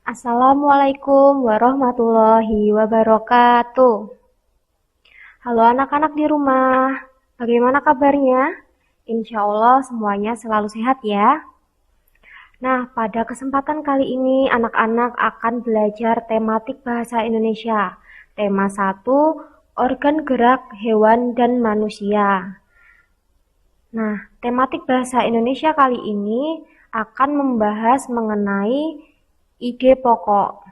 Assalamualaikum warahmatullahi wabarakatuh. Halo anak-anak di rumah, bagaimana kabarnya? Insya Allah semuanya selalu sehat ya. Nah, pada kesempatan kali ini anak-anak akan belajar tematik bahasa Indonesia. Tema 1, organ gerak hewan dan manusia. Nah, tematik bahasa Indonesia kali ini akan membahas mengenai ide pokok.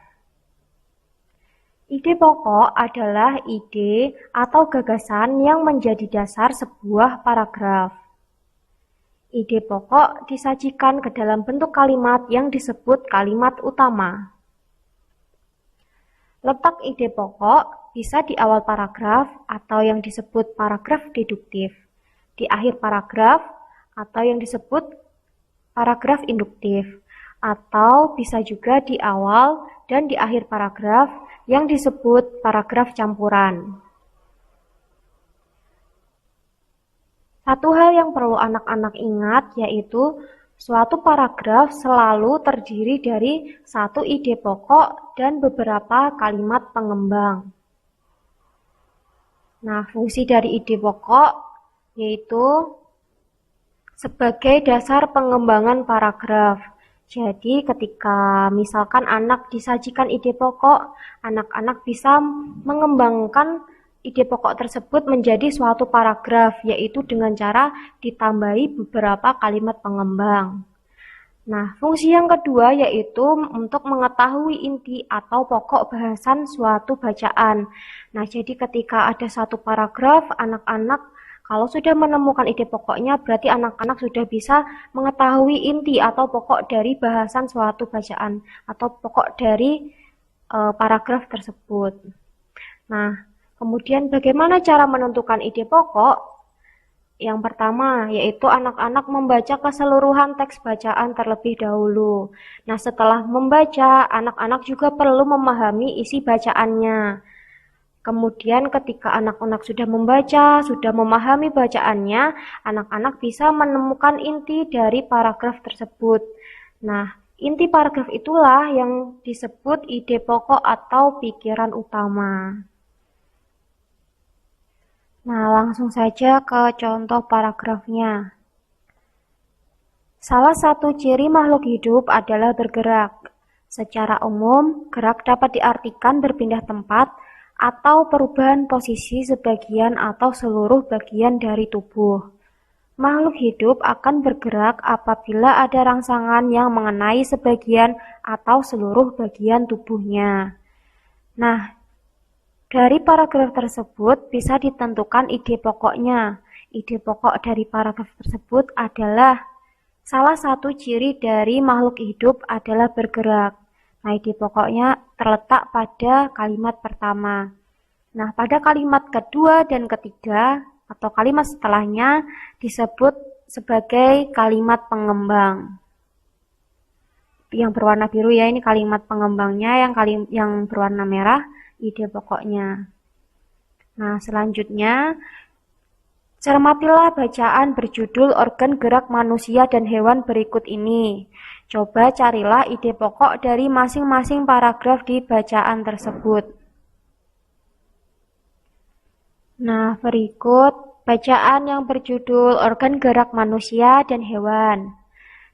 Ide pokok adalah ide atau gagasan yang menjadi dasar sebuah paragraf. Ide pokok disajikan ke dalam bentuk kalimat yang disebut kalimat utama. Letak ide pokok bisa di awal paragraf atau yang disebut paragraf deduktif, di akhir paragraf atau yang disebut paragraf induktif, atau bisa juga di awal dan di akhir paragraf yang disebut paragraf campuran. Satu hal yang perlu anak-anak ingat yaitu suatu paragraf selalu terdiri dari satu ide pokok dan beberapa kalimat pengembang. Nah, fungsi dari ide pokok yaitu sebagai dasar pengembangan paragraf. Jadi ketika misalkan anak disajikan ide pokok, anak-anak bisa mengembangkan ide pokok tersebut menjadi suatu paragraf, yaitu dengan cara ditambahi beberapa kalimat pengembang. Nah, fungsi yang kedua yaitu untuk mengetahui inti atau pokok bahasan suatu bacaan. Nah, jadi ketika ada satu paragraf, anak-anak kalau sudah menemukan ide pokoknya, berarti anak-anak sudah bisa mengetahui inti atau pokok dari bahasan suatu bacaan atau pokok dari paragraf tersebut. Nah, kemudian bagaimana cara menentukan ide pokok? Yang pertama, yaitu anak-anak membaca keseluruhan teks bacaan terlebih dahulu. Nah, setelah membaca, anak-anak juga perlu memahami isi bacaannya. Kemudian ketika anak-anak sudah membaca, sudah memahami bacaannya, anak-anak bisa menemukan inti dari paragraf tersebut. Nah, inti paragraf itulah yang disebut ide pokok atau pikiran utama. Nah, langsung saja ke contoh paragrafnya. Salah satu ciri makhluk hidup adalah bergerak. Secara umum, gerak dapat diartikan berpindah tempat atau perubahan posisi sebagian atau seluruh bagian dari tubuh. Makhluk hidup akan bergerak apabila ada rangsangan yang mengenai sebagian atau seluruh bagian tubuhnya. Nah, dari paragraf tersebut bisa ditentukan ide pokoknya. Ide pokok dari paragraf tersebut adalah salah satu ciri dari makhluk hidup adalah bergerak. Nah, ide pokoknya terletak pada kalimat pertama. Nah, pada kalimat kedua dan ketiga atau kalimat setelahnya disebut sebagai kalimat pengembang. Yang berwarna biru ya, ini kalimat pengembangnya, yang berwarna merah ide pokoknya. Nah, selanjutnya cermatilah bacaan berjudul organ gerak manusia dan hewan berikut ini. Coba carilah ide pokok dari masing-masing paragraf di bacaan tersebut. Nah, berikut bacaan yang berjudul organ gerak manusia dan hewan.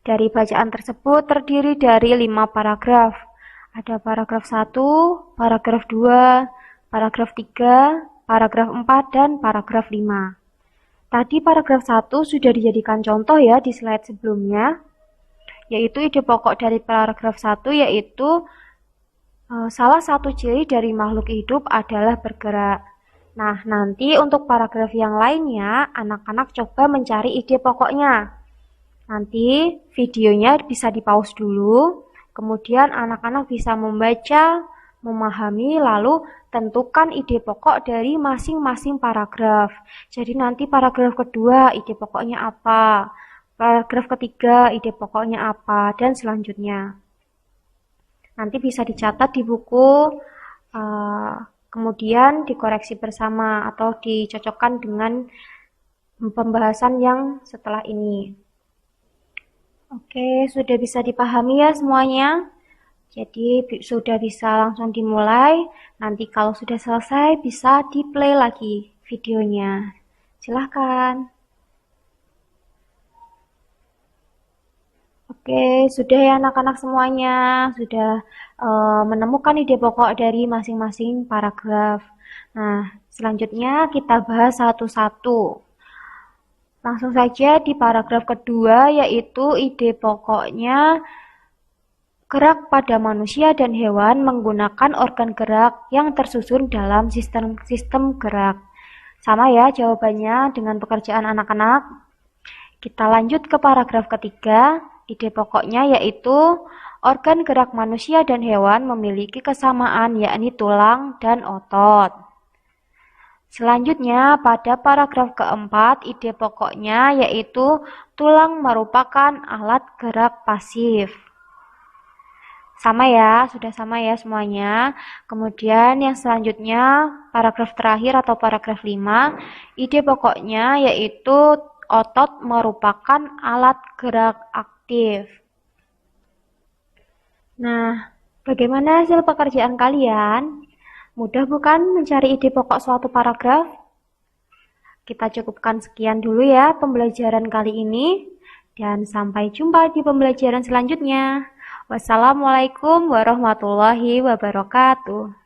Dari bacaan tersebut terdiri dari 5 paragraf. Ada paragraf 1, paragraf 2, paragraf 3, paragraf 4, dan paragraf 5. Tadi paragraf 1 sudah dijadikan contoh ya di slide sebelumnya, yaitu ide pokok dari paragraf 1 yaitu salah satu ciri dari makhluk hidup adalah bergerak. Nah, nanti untuk paragraf yang lainnya, anak-anak coba mencari ide pokoknya. Nanti videonya bisa di-pause dulu, kemudian anak-anak bisa membaca, memahami, lalu tentukan ide pokok dari masing-masing paragraf. Jadi nanti paragraf kedua ide pokoknya apa, paragraf ketiga ide pokoknya apa, dan selanjutnya. Nanti bisa dicatat di buku, kemudian dikoreksi bersama atau dicocokkan dengan pembahasan yang setelah ini. Oke, sudah bisa dipahami ya semuanya? Jadi sudah bisa langsung dimulai. Nanti kalau sudah selesai bisa di-play lagi videonya. Silahkan. Oke, sudah ya anak-anak semuanya. Sudah menemukan ide pokok dari masing-masing paragraf. Nah, selanjutnya kita bahas satu-satu. Langsung saja di paragraf kedua, yaitu ide pokoknya gerak pada manusia dan hewan menggunakan organ gerak yang tersusun dalam sistem gerak. Sama ya jawabannya dengan pekerjaan anak-anak. Kita lanjut ke paragraf ketiga. Ide pokoknya yaitu organ gerak manusia dan hewan memiliki kesamaan, yakni tulang dan otot. Selanjutnya, pada paragraf keempat, ide pokoknya yaitu tulang merupakan alat gerak pasif. Sama ya, sudah sama ya semuanya. Kemudian yang selanjutnya, paragraf terakhir atau paragraf 5, ide pokoknya yaitu otot merupakan alat gerak aktif. Nah, bagaimana hasil pekerjaan kalian? Mudah bukan mencari ide pokok suatu paragraf? Kita cukupkan sekian dulu ya pembelajaran kali ini. Dan sampai jumpa di pembelajaran selanjutnya. Wassalamualaikum warahmatullahi wabarakatuh.